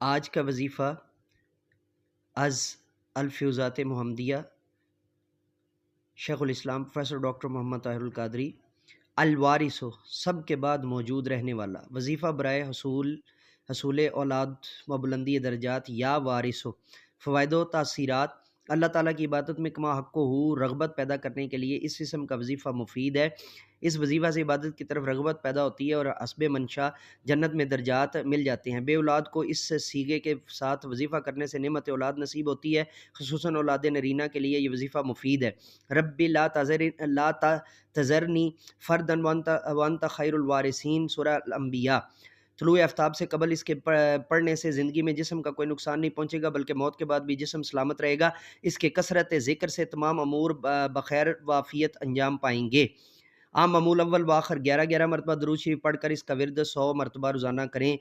آج کا وظیفہ از الفیوزات محمدیہ، شیخ الاسلام پروفیسر ڈاکٹر محمد طاہر القادری۔ الوارث، سب کے بعد موجود رہنے والا، وظیفہ برائے حصول اولاد و بلندی درجات یا وارث۔ فوائد و تاثیرات: اللہ تعالیٰ کی عبادت میں کما حق ہو رغبت پیدا کرنے کے لیے اس قسم کا وظیفہ مفید ہے۔ اس وظیفہ سے عبادت کی طرف رغبت پیدا ہوتی ہے اور حسب منشا جنت میں درجات مل جاتے ہیں۔ بے اولاد کو اس سیغے کے ساتھ وظیفہ کرنے سے نعمت اولاد نصیب ہوتی ہے، خصوصاً اولاد نرینہ کے لیے یہ وظیفہ مفید ہے۔ رب لا تذرنی فردا وانت خیر الوارثین، سورہ الانبیاء۔ طلوع آفتاب سے قبل اس کے پڑھنے سے زندگی میں جسم کا کوئی نقصان نہیں پہنچے گا، بلکہ موت کے بعد بھی جسم سلامت رہے گا۔ اس کے کثرت ذکر سے تمام امور بخیر وعافیت انجام پائیں گے۔ عام معمول اول و آخر 11 مرتبہ درود شریف پڑھ کر اس کا ورد 100 مرتبہ روزانہ کریں۔